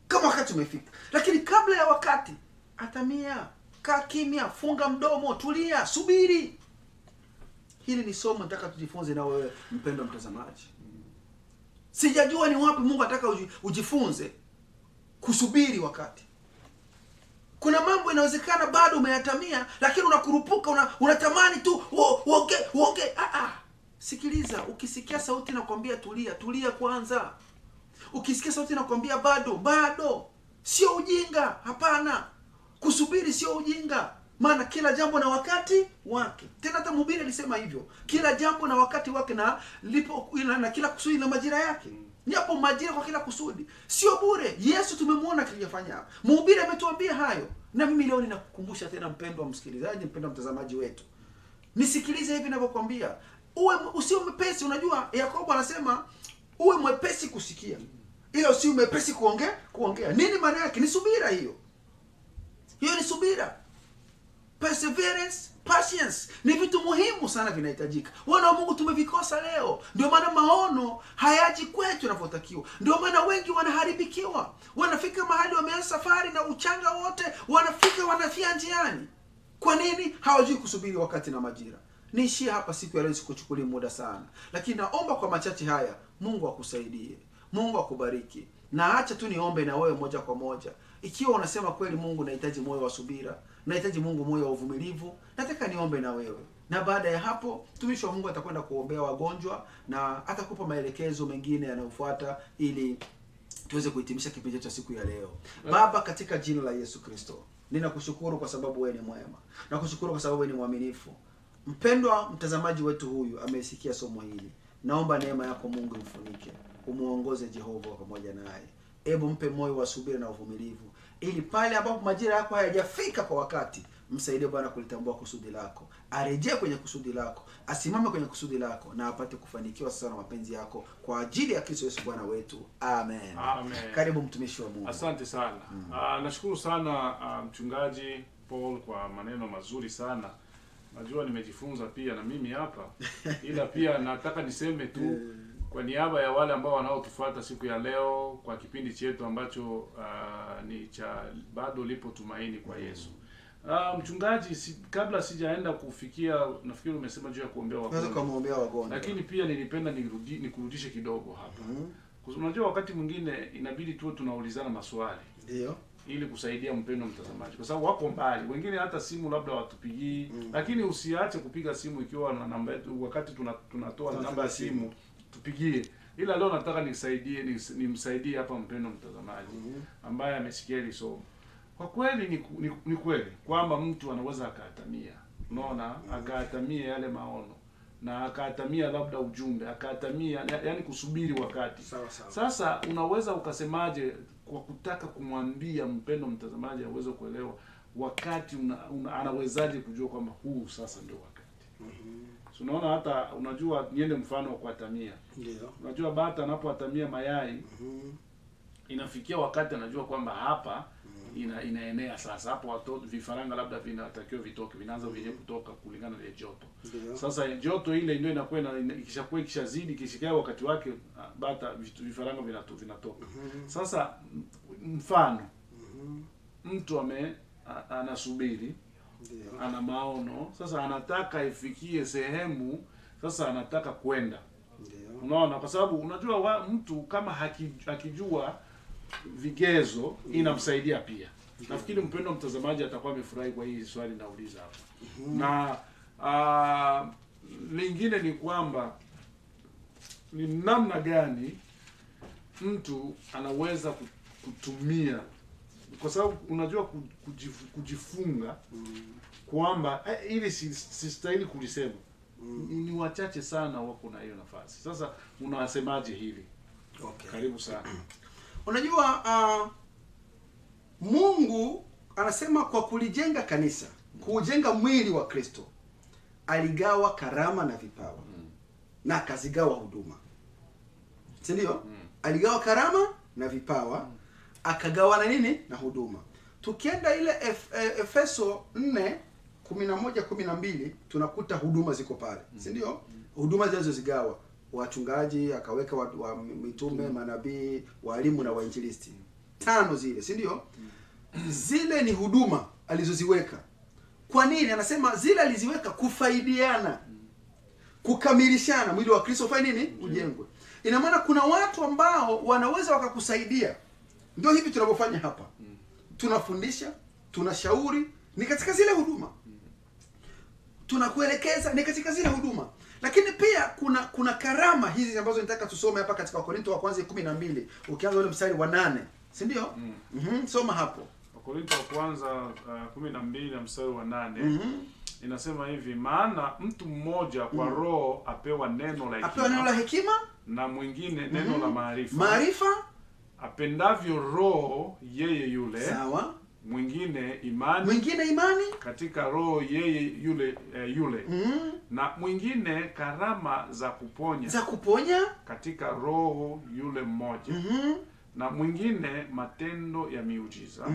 Kama wakati umefika. Lakini kabla ya wakati, atamia, kaa kimya, funga mdomo, tulia, subiri. Hili ni somo nataka tujifunze na wewe mpendwa mtazamaji. Sijajua ni wapi Mungu anataka ujifunze kusubiri wakati. Kuna mambo inawezekana bado umeyatamia, lakini unakurupuka, unatamani tu uonge. Sikiliza, ukisikia sauti inakwambia tulia, tulia kwanza. Ukisikia sauti inakwambia bado, sio ujinga, hapana. Kusubiri sio ujinga. Maana kila jambo na wakati wake. Tena hata Mhubiri alisema hivyo. Kila jambo na wakati wake, na kila kusudi na majira yake. Ni hapo majira kwa kila kusudi. Sio bure. Yesu tumemwona kiliyofanya. Mhubiri ametuambia hayo. Na mimi leo ninakukumbusha tena, mpendwa msikilizaji, mpendwa mtazamaji wetu. Nisikilize hivi ninavyokuambia. Usio mwepesi. Unajua Yakobo anasema uwe mwepesi kusikia, ila usio mwepesi kuongea. Nini maana yake? Ni subira hiyo. Hiyo ni subira. Perseverance, patience ni vitu muhimu sana vinahitajika. Wana wa Mungu tumevikosa leo. Ndio maana maono hayaji kwetu inavyotakiwa. Ndio maana wengi wanaharibikiwa. Wanafika mahali wameanza safari na uchanga wote, wanafia njiani. Kwa nini? Hawajui kusubiri wakati na majira. Niishie hapa siku ya leo, sikuchukulia muda sana. Lakini naomba kwa machache haya, Mungu akusaidie. Mungu akubariki. Na acha tu niombe na wewe moja kwa moja. Ikiwa unasema kweli, Mungu nahitaji moyo wa subira, nahitaji Mungu moyo wa uvumilivu, nataka niombe na wewe. Na baada ya hapo, mtumishi wa Mungu atakwenda kuombea wagonjwa na atakupa maelekezo mengine yanayofuata ili tuweze kuhitimisha kipindi cha siku ya leo. Baba, katika jina la Yesu Kristo, ninakushukuru kwa sababu wewe ni mwema. Nakushukuru kwa sababu wewe ni mwaminifu. Mpendwa mtazamaji wetu huyu amesikia somo hili. Naomba neema yako Mungu mfunike. Umuongoze Jehova pamoja naye. Hebu mpe moyo wa subira na uvumilivu, ili pale ambapo majira yako hayajafika kwa wakati, msaidie Bwana kulitambua kusudi lako. Arejee kwenye kusudi lako, asimame kwenye kusudi lako, na apate kufanikiwa sasa na mapenzi yako kwa ajili ya Kristo Yesu Bwana wetu. Amen. Amen. Karibu mtumishi wa Mungu. Asante sana. Nashukuru sana mchungaji Paul kwa maneno mazuri sana. Najua nimejifunza pia na mimi hapa. Ila pia nataka niseme tu kwa niaba ya wale ambao wanaotufuata siku ya leo kwa kipindi chetu ambacho ni cha bado lipo tumaini kwa Yesu. Mchungaji, kabla sijaenda kufikia, nafikiri umesema juu ya kuombea wagonjwa. Lakini pia nilipenda nikurudishe kidogo hapa. Unajua wakati mwingine inabidi tuwe tunaulizana maswali. Ndio. Ili kusaidia mpendo mtazamaji, kwa sababu wako mbali, wengine hata simu labda watupigii. Lakini usiache kupiga simu ikiwa na namba yetu, wakati tunatoa namba ya simu tupigie. Ila leo nataka nimsaidie hapa mpendo mtazamaji ambaye amesikia hili somo. Kwa kweli ni kweli kwamba mtu anaweza akaatamia. Unaona, akaatamia yale maono na akaatamia labda ujumbe, akaatamia yani kusubiri wakati. Sawa. Sasa unaweza ukasemaje kwa kutaka kumwambia mpendo mtazamaji aweze kuelewa wakati anawezaje kujua kwamba huu sasa ndio wakati. So unaona, hata unajua, niende mfano wa kuatamia. Ndio. Unajua bata anapoatamia mayai, inafikia wakati anajua kwamba hapa inaenea sasa. Hapo watoto vifaranga labda vinatakiwa vitoke, vinaanza vyenyewe kutoka kulingana na joto. Sasa joto ile ndio inakuwa ikishakuwa ikishazidi kishikia wakati wake, bata vifaranga vinatoka. Sasa mfano mtu anasubiri, ana maono, sasa anataka ifikie sehemu, sasa anataka kwenda. Unaona, kwa sababu unajua mtu kama hakijua vigezo inamsaidia pia. Nafikiri mpendo mtazamaji atakuwa amefurahi kwa hii swali nauliza hapa. Na lingine ni kwamba ni namna gani mtu anaweza kutumia, kwa sababu unajua kujifunga kwamba ili sistahili kulisema. Ni wachache sana wako na hiyo nafasi. Sasa unawasemaje hili? Okay. Karibu sana. Unajua Mungu anasema kwa kulijenga kanisa, kuujenga mwili wa Kristo, aligawa karama na vipawa. Na akazigawa huduma. Si ndio? Aligawa karama na vipawa, akagawa na nini? Na huduma. Tukienda ile Efeso 4:11-12 tunakuta huduma ziko pale. Si ndio? Huduma zilizozigawa, wachungaji akaweka wa mitume, manabii, walimu na wainjilisti. 5 zile, si ndio? Zile ni huduma alizoziweka. Kwa nini? Anasema zile aliziweka kufaidiana, kukamilishana mwili wa Kristo ufanye nini? Ujengwe. Ina maana kuna watu ambao wanaweza wakakusaidia. Ndio hivi tunavyofanya hapa. Tunafundisha, tunashauri, ni katika zile huduma. Tunakuelekeza, ni katika zile huduma. Lakini pia kuna karama hizi ambazo nataka tusome hapa katika Wakorintho wa kwanza 12, ukianza ule mstari wa 8. Si ndio? Soma hapo. Wakorintho wa kwanza 12 mstari wa 8. Inasema hivi, maana mtu mmoja kwa roho apewa neno la hekima, na mwingine neno la maarifa. Apendavyo roho yeye yule. Sawa. Mwingine imani. Katika roho yeye yule. Na mwingine karama za kuponya. Katika roho yule mmoja. Na mwingine matendo ya miujiza.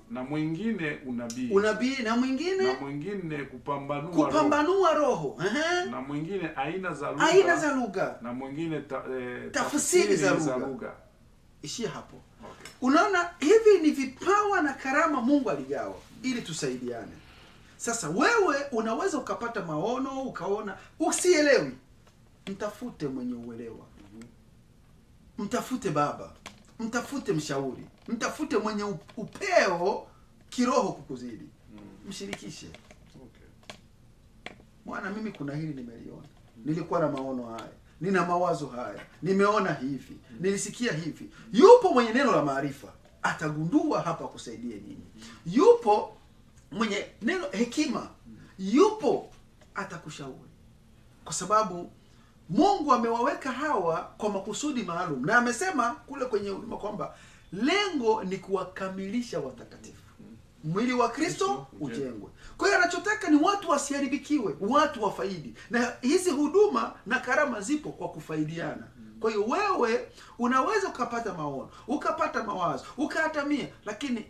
Na mwingine unabii. Na mwingine kupambanua roho. Na mwingine aina za lugha. Na mwingine tafsiri za lugha. Ishia hapo. Okay. Unaona, hivi ni vipawa na karama Mungu aligawa ili tusaidiane. Sasa wewe unaweza ukapata maono, ukaona usielewi, mtafute mwenye uelewa. Mtafute baba, mtafute mshauri, mtafute mwenye upeo kiroho kukuzidi. Mshirikishe. Okay. Mwana, mimi kuna hili nimeliona. Nilikuwa na maono haya. Nina mawazo haya. Nimeona hivi. Nilisikia hivi. Yupo mwenye neno la maarifa, atagundua hapa kusaidie nini. Yupo mwenye neno hekima, yupo atakushauri. Kwa sababu Mungu amewaweka hawa kwa makusudi maalum, na amesema kule kwenye huduma kwamba lengo ni kuwakamilisha watakatifu, mwili wa Kristo ujengwe. Kwa hiyo anachotaka ni watu wasiharibikiwe, watu wafaidi. Na hizi huduma na karama zipo kwa kufaidiana. Kwa hiyo wewe unaweza ukapata maono, ukapata mawazo, ukahatamia, lakini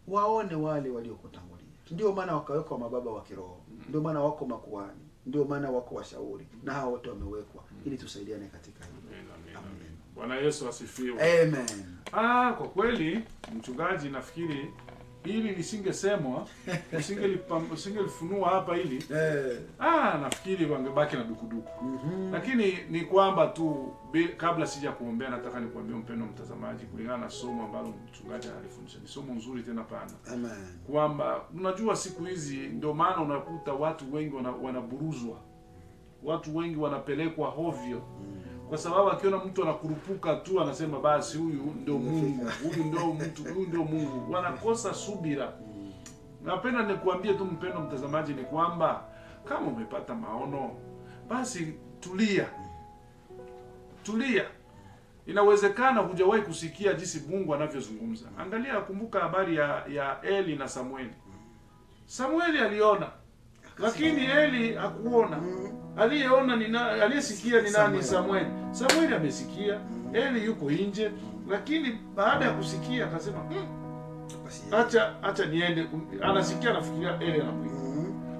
waone wale waliokutangulia. Ndio maana wakawekwa mababa wa kiroho. Ndio maana wako makuhani. Ndio maana wako washauri. Na hao wote wamewekwa ili tusaidiane katika hili. Amen. Bwana Yesu asifiwe. Amen. Kwa kweli mchungaji, nafikiri ili lisingesemwa, usingelifunua hapa ili nafikiri wangebaki na dukuduku. Lakini ni kwamba tu kabla sija kuombea, nataka nikuambie mpendo mtazamaji, kulingana na somo ambalo mchungaji alifundisha. Ni somo nzuri tena pana. Amen. Kwamba unajua siku hizi ndio maana unakuta watu wengi wanaburuzwa. Watu wengi wanapelekwa hovyo. Kwa sababu akiona mtu anakurupuka tu anasema basi huyu ndio Mungu, huyu ndio Mungu. Wanakosa subira. Napenda nikuambie tu mpendo mtazamaji ni kwamba kama umepata maono, basi tulia. Inawezekana hujawahi kusikia jinsi Mungu anavyozungumza. Angalia, kumbuka habari ya Eli na Samueli. Samueli aliona, lakini Eli hakuona. Aliyeona ni nani? Aliyesikia ni nani? Samueli. Samueli amesikia, Eli yuko nje, lakini baada ya kusikia akasema acha niende. Anasikia, anafikiria Eli anakuja.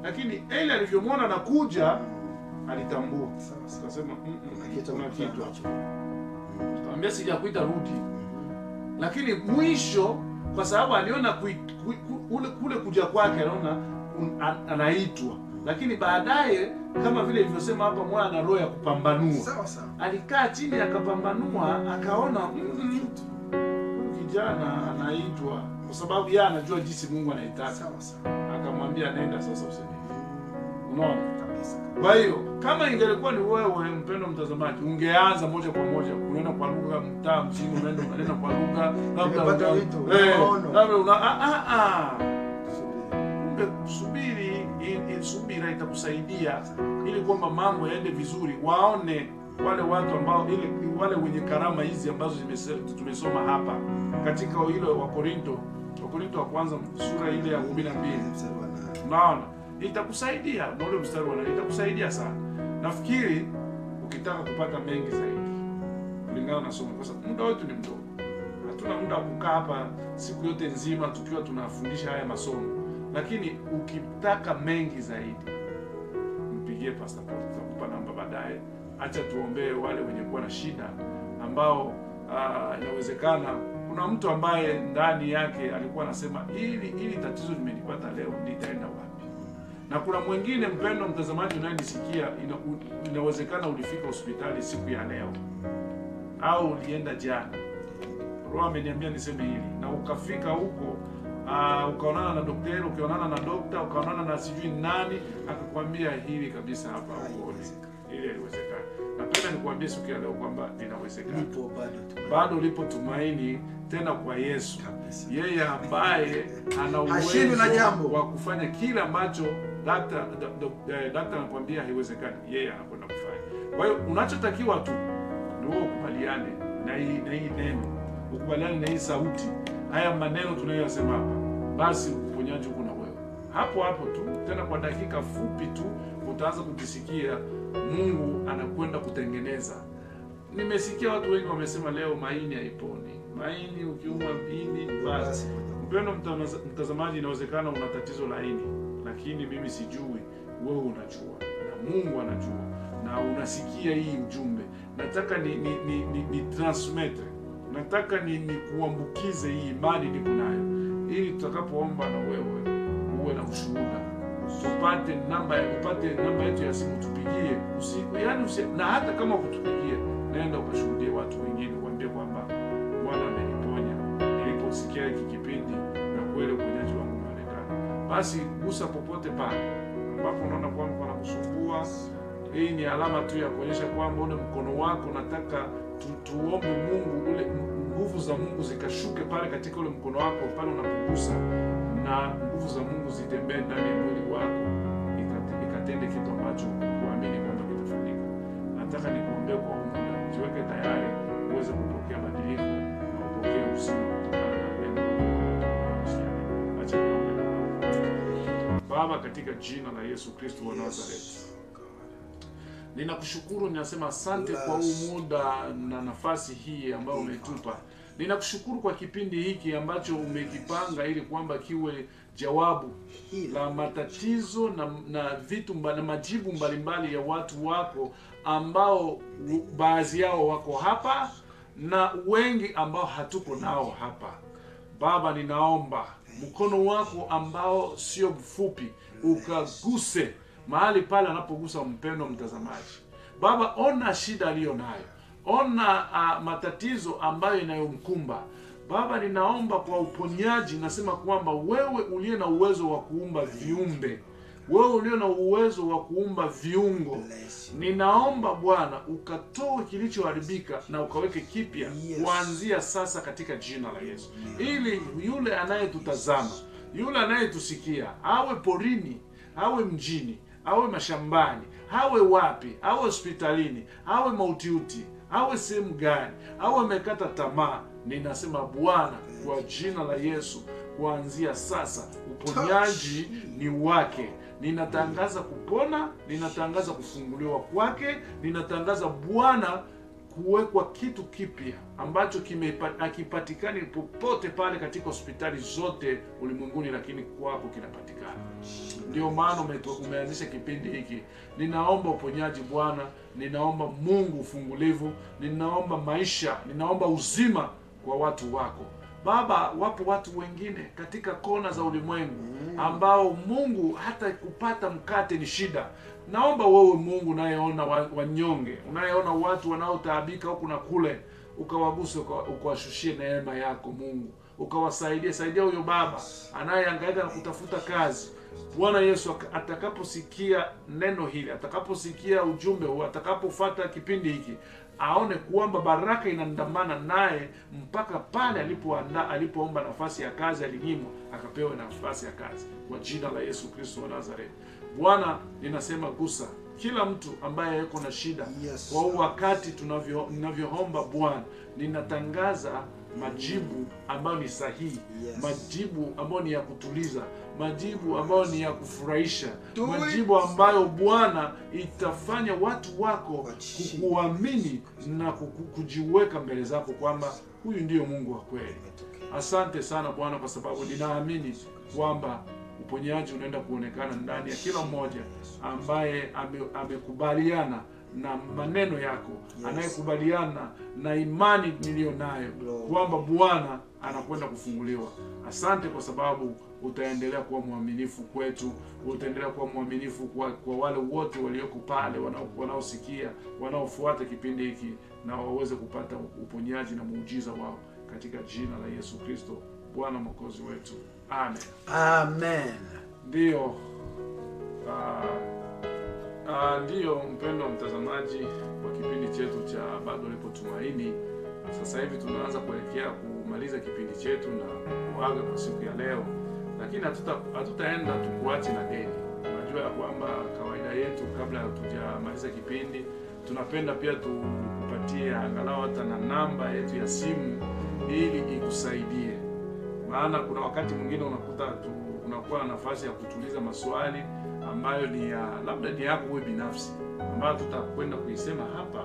Lakini Eli alivyomwona anakuja alitambua. Akasema kuna kitu. Akamwambia sijakuita, rudi. Lakini mwisho, kwa sababu aliona kule kuja kwake, anaona anaitwa. Lakini baadaye, kama vile ilivyosema hapa, moyo ana roho ya kupambanua. Alikaa chini akapambanua, akaona kijana anaitwa, kwa sababu yeye anajua jinsi Mungu anaitaka. Akamwambia nenda sasa, useme. Unaona kabisa. Kwa hiyo kama ingelikuwa ni wewe, mpendo mtazamaji, ungeanza moja kwa moja unaenda kwa lugha mtaa mjini, unaenda kwa lugha subiri. Subira itakusaidia ili kwamba mambo yaende vizuri. Waone wale watu ambao wale wenye karama hizi ambazo tumesoma hapa katika ile wa Korinto wa kwanza sura ile ya 12. Unaona, itakusaidia na ule mstari itakusaidia sana. Nafikiri ukitaka kupata mengi zaidi kulingana na somo, kwa sababu muda wetu ni mdogo. Hatuna muda wa kukaa hapa siku yote nzima tukiwa tunafundisha haya masomo. Lakini ukitaka mengi zaidi, mpigie Pastor Paul, tutakupa namba baadaye. Acha tuombee wale wenye kuwa na shida ambao inawezekana kuna mtu ambaye ndani yake alikuwa anasema ili tatizo limenipata leo, nitaenda wapi? Na kuna mwingine, mpendo mtazamaji unayenisikia, inawezekana ulifika hospitali siku ya leo au ulienda jana. Roho ameniambia niseme hili, na ukafika huko ukaonana na daktari, ukaonana na dokta, ukaonana na sijui nani, akakwambia hili kabisa hapa huko ili haiwezekani. Napenda nikuambie siku ya leo kwamba inawezekana. Bado lipo tumaini tena kwa Yesu. Yeye ambaye ana uwezo wa kufanya kila ambacho daktari anakuambia haiwezekani, yeye anakwenda kufanya. Kwa hiyo unachotakiwa tu ni wewe ukubaliane na hii neno, ukubaliane na hii sauti, haya maneno tunayosema hapa, basi uponyaji uko na wewe. Hapo tu, tena kwa dakika fupi tu utaanza kujisikia Mungu anakwenda kutengeneza. Nimesikia watu wengi wamesema leo maini haiponi. Maini ukiuma ini basi. Mpendo mtazamaji, inawezekana una tatizo la ini, lakini mimi sijui, wewe unajua na Mungu anajua, na unasikia hii ujumbe. Nataka ni transmit. Nataka ni kuambukize hii imani niko nayo, ili tutakapoomba na wewe uwe na ushuhuda. Upate namba yetu ya simu, tupigie. Na hata kama kutupigie, nenda ukashuhudie watu wengine, waambie kwamba Bwana ameniponya niliposikia hiki kipindi na kweli uponyaji wangu umeonekana. Basi gusa popote pale ambapo unaona kwamba panakusumbua. Hii ni alama tu ya kuonyesha kwamba ule mkono wako nataka tuombe Mungu, ule nguvu za Mungu zikashuke pale katika ule mkono wako pale unapogusa, na nguvu za Mungu zitembee ndani ya mwili wako, ikatende kitu ambacho kuamini kwamba kitafanyika. Nataka nikuombee kwa muda, jiweke tayari uweze kupokea badiliko na upokee uzima kutokana na neno. Acha niombe na Baba, katika jina la Yesu Kristo wa Nazareti. Ninakushukuru, ninasema asante kwa huu muda na nafasi hii ambayo umetupa. Ninakushukuru kwa kipindi hiki ambacho umekipanga ili kwamba kiwe jawabu la matatizo na vitu na majibu mbalimbali ya watu wako ambao baadhi yao wako hapa na wengi ambao hatuko nao hapa. Baba, ninaomba mkono wako ambao sio mfupi ukaguse mahali pale anapogusa mpendo mtazamaji. Baba, ona shida aliyo nayo, ona matatizo ambayo inayomkumba. Baba, ninaomba kwa uponyaji. Nasema kwamba wewe uliye na uwezo wa kuumba viumbe, wewe uliye na uwezo wa kuumba viungo, ninaomba Bwana ukatoe kilichoharibika na ukaweke kipya kuanzia sasa katika jina la Yesu, ili yule anayetutazama, yule anayetusikia, awe porini, awe mjini, awe mashambani, awe wapi, awe hospitalini, awe mautiuti, awe sehemu gani, awe amekata tamaa, ninasema Bwana kwa jina la Yesu, kuanzia sasa uponyaji ni wake, Ninatangaza kupona, ninatangaza kufunguliwa kwake, ninatangaza Bwana kuwekwa kitu kipya ambacho hakipatikani popote pale katika hospitali zote ulimwenguni, lakini kwako kinapatikana. Ndio maana umeanzisha kipindi hiki. Ninaomba uponyaji Bwana, ninaomba Mungu ufungulivu, ninaomba maisha, ninaomba uzima kwa watu wako. Baba, wapo watu wengine katika kona za ulimwengu ambao Mungu hata kupata mkate ni shida. Naomba wewe Mungu unayeona wanyonge, unayeona watu wanaotaabika huku na kule, ukawaguse, ukawashushie neema yako Mungu. Saidia huyo baba anayehangaika na kutafuta kazi. Bwana Yesu atakaposikia neno hili, atakaposikia ujumbe huu, atakapofuata kipindi hiki, aone kwamba baraka inaandamana naye mpaka pale alipoomba nafasi ya kazi, alinyimwa akapewa nafasi ya kazi, kwa jina la Yesu Kristo wa Nazareti. Bwana, ninasema gusa kila mtu ambaye yuko na shida. Kwa huu wakati tunavyoomba Bwana, ninatangaza majibu ambayo ni sahihi, majibu ambayo ni ya kutuliza, majibu ambayo ni ya kufurahisha, majibu ambayo Bwana itafanya watu wako kukuamini na kujiweka mbele zako kwamba huyu ndiyo Mungu wa kweli. Asante sana Bwana, kwa sababu ninaamini kwamba uponyaji unaenda kuonekana ndani ya kila mmoja ambaye amekubaliana na maneno yako, anayekubaliana na imani niliyo nayo kwamba Bwana anakwenda kufunguliwa. Asante kwa sababu utaendelea kuwa mwaminifu kwetu, utaendelea kuwa mwaminifu kwa wale wote walioko pale wanaosikia, wanaofuata kipindi hiki, na waweze kupata uponyaji na muujiza wao katika jina la Yesu Kristo, Bwana Mwokozi wetu. Amen. Amen. Ndio. Ndio mpendwa mtazamaji wa kipindi chetu cha Bado Lipo Tumaini. Sasa hivi tunaanza kuelekea kumaliza kipindi chetu na kuaga kwa siku ya leo, lakini hatutaenda tukuache na deni. Unajua kwamba kawaida yetu kabla hatujamaliza kipindi tunapenda pia tukupatie angalau hata na namba yetu ya simu ili ikusaidie. Maana kuna wakati mwingine unakuta unakuwa na nafasi ya kutuliza maswali ambayo ni labda ni yako wewe binafsi, ambayo tutakwenda kuisema hapa.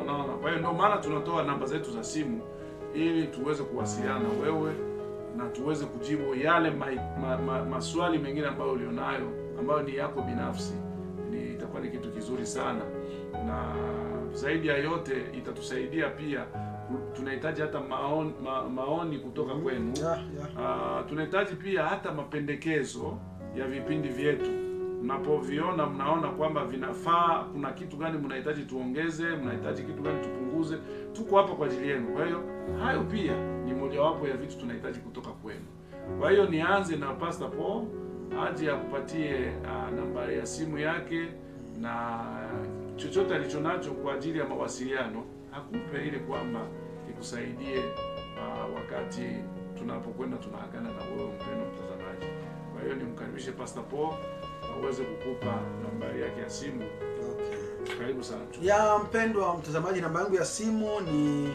Naona kwa hiyo ndio maana tunatoa namba zetu za simu ili tuweze kuwasiliana na wewe na tuweze kujibu yale maswali mengine ambayo ulionayo, ambayo ni yako binafsi. Itakuwa ni kitu kizuri sana, na zaidi ya yote itatusaidia pia. Tunahitaji hata maoni kutoka kwenu. Tunahitaji pia hata mapendekezo ya vipindi vyetu. Mnapoviona mnaona kwamba vinafaa, kuna kitu gani mnahitaji tuongeze, mnahitaji kitu gani tupunguze, tuko hapa kwa ajili yenu. Kwa hiyo hayo pia ni mojawapo ya vitu tunahitaji kutoka kwenu. Kwa hiyo nianze na Pastor Paul aje akupatie nambari ya simu yake na chochote alichonacho kwa ajili ya mawasiliano akupe, ili kwamba ikusaidie wakati tunapokwenda tunaagana na wewe mpendwa mtazamaji. Kwa hiyo nimkaribishe Pastor Paul aweze kukupa nambari yake ya simu. Okay. Karibu sana. Ya mpendwa mtazamaji, namba yangu ya simu ni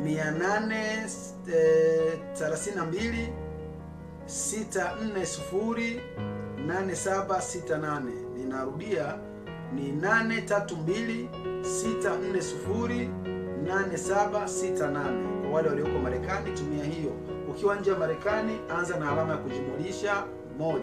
832 640 8768. Ninarudia, ni 832 640 8768. Kwa wale walioko Marekani tumia hiyo. Ukiwa nje ya Marekani anza na alama ya kujumulisha 1,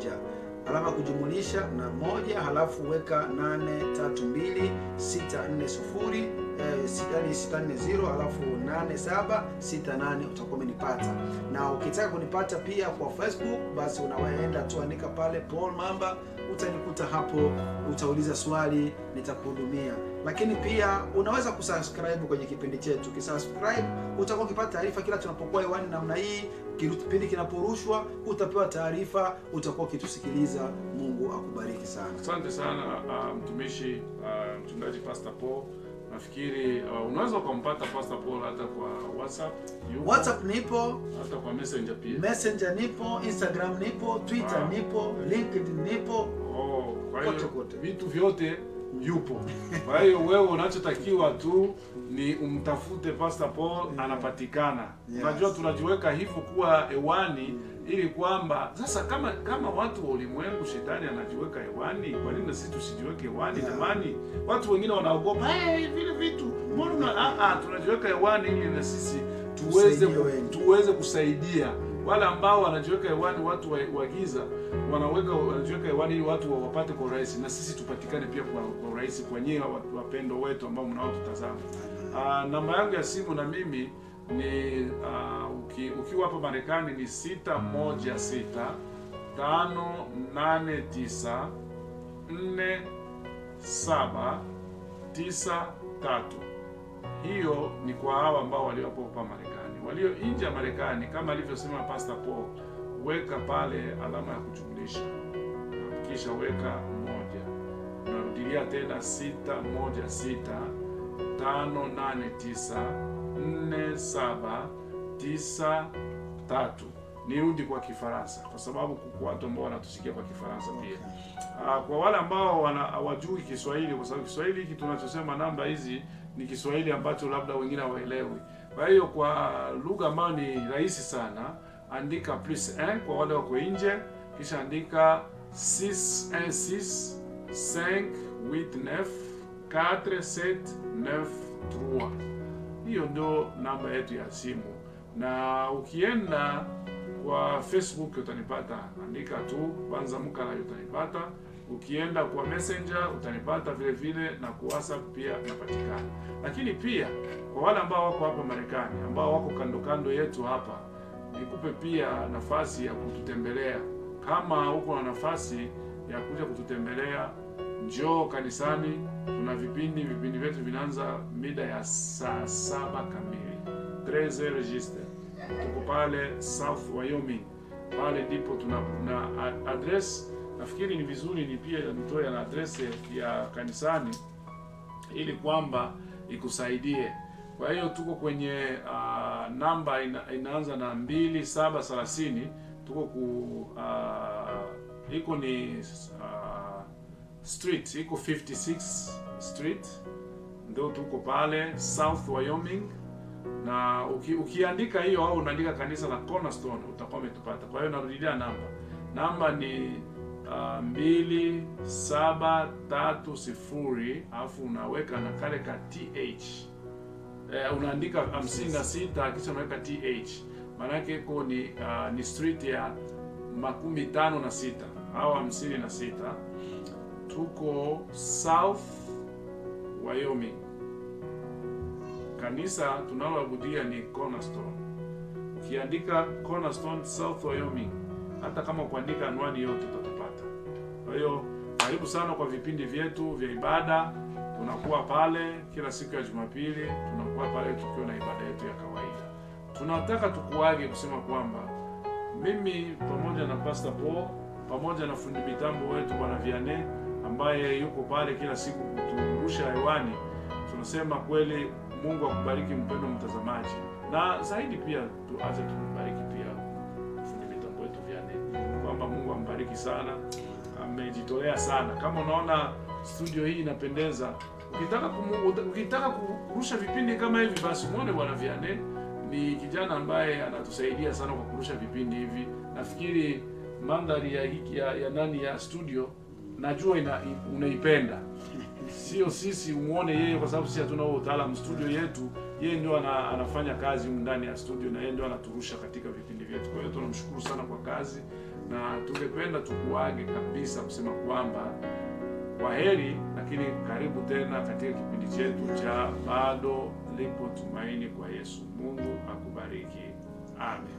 alama ya kujumulisha na 1, halafu weka 832 640 640 halafu 8768, utakuwa umenipata. Na ukitaka kunipata pia kwa Facebook, basi unawaenda tu andika pale Paul Mamba, utanikuta hapo, utauliza swali, nitakuhudumia. Lakini pia unaweza kusubscribe kwenye kipindi chetu. Ukisubscribe utakuwa ukipata taarifa kila tunapokuwa hewani namna hii. Kipindi kinaporushwa utapewa taarifa, utakuwa ukitusikiliza. Mungu akubariki sana. Asante sana mtumishi mchungaji Pastor Paul. Nafikiri unaweza kumpata Pastor Paul hata kwa WhatsApp. WhatsApp nipo, hata kwa Messenger pia. Messenger nipo, Instagram nipo, Twitter nipo, LinkedIn nipo. Kwa hiyo vitu vyote yupo. Kwa hiyo wewe unachotakiwa tu ni umtafute Pastor Paul, anapatikana. Unajua tunajiweka hivyo kuwa hewani ili kwamba sasa kama watu wa ulimwengu shetani anajiweka hewani, kwa nini na sisi tusijiweke hewani jamani? Watu wengine wanaogopa vile vitu. Mbona tunajiweka hewani ili na sisi tuweze kusaidia wale ambao wanajiweka hewani. Watu wa giza wanajiweka hewani ili watu wapate kwa urahisi, na sisi tupatikane pia kwa urahisi kwa nyinyi wapendo wetu ambao mnaotutazama. Namba yangu ya simu na mimi ni ukiwa hapa Marekani ni 616 589 4793. Hiyo ni kwa hao ambao waliopo hapa Marekani. Walio nje ya Marekani, kama alivyosema Pastor Paul, weka pale alama ya kujumlisha, kisha weka 1. Narudia tena 616 589 4793. Nirudi kwa Kifaransa kwa sababu kwa watu ambao wanatusikia kwa Kifaransa pia. Kwa wale ambao hawajui Kiswahili, kwa sababu Kiswahili hiki tunachosema namba hizi ni Kiswahili ambacho labda wengine hawaelewi. Kwa hiyo kwa lugha ambayo ni rahisi sana, andika +1 kwa wale wako nje, kisha andika 616 589 4793. Hiyo ndio namba yetu ya simu. Na ukienda kwa Facebook utanipata, andika tu Banza Mukala utanipata. Ukienda kwa Messenger utanipata vile vile, na kwa WhatsApp pia napatikana. Lakini pia kwa wale ambao wako hapa Marekani, ambao wako kando yetu hapa, nikupe pia nafasi ya kututembelea. Kama uko na nafasi ya kuja kututembelea, njoo kanisani. Kuna vipindi vyetu vinaanza mida ya saa 7 kamili, 13 register. Tuko pale South Wyoming. Pale ndipo tuna address. Nafikiri ni vizuri ni pia nitoe na address ya kanisani ili kwamba ikusaidie. Kwa hiyo tuko kwenye namba inaanza na 2730. Tuko iko ni street, iko 56 Street, ndio tuko pale South Wyoming. Na ukiandika hiyo au unaandika kanisa la Cornerstone utakuwa umetupata. Kwa hiyo narudia namba ni 2730, alafu unaweka na kale ka TH. Unaandika 56 kisha unaweka TH. Maana yake iko ni street ya 56 au 56. Tuko South Wyoming. Kanisa tunaloabudia ni Cornerstone. Ukiandika Cornerstone South Wyoming, hata kama kuandika anwani yote utatupata. Kwa hiyo karibu sana kwa vipindi vyetu vya ibada. Tunakuwa pale kila siku ya Jumapili, tunakuwa pale tukiwa na ibada yetu ya kawaida. Tunataka tukuage kusema kwamba mimi pamoja na Pastor Paul, pamoja na fundi mitambo wetu Bwana Vianney ambaye yuko pale kila siku kuturusha hewani, tunasema kweli Mungu akubariki mpendwa mtazamaji. Na zaidi pia tuache tukubariki pia fundi mitambo wetu Vianney, kwamba Mungu ambariki sana. Amejitolea sana. Kama unaona studio hii inapendeza, ukitaka kurusha vipindi kama hivi, basi muone Bwana Vianney. Ni kijana ambaye anatusaidia sana kwa kurusha vipindi hivi. Nafikiri mandhari ya studio najua unaipenda. Sio sisi umuone yeye, kwa sababu sisi hatuna utaalamu. Studio yetu yeye ndio anafanya kazi ndani ya studio, na yeye ndio anaturusha katika vipindi vyetu. Kwa hiyo tunamshukuru sana kwa kazi, na tungependa tukuage kabisa kusema kwamba kwaheri, lakini karibu tena katika kipindi chetu cha Bado Lipo Tumaini kwa Yesu. Mungu akubariki. Amen.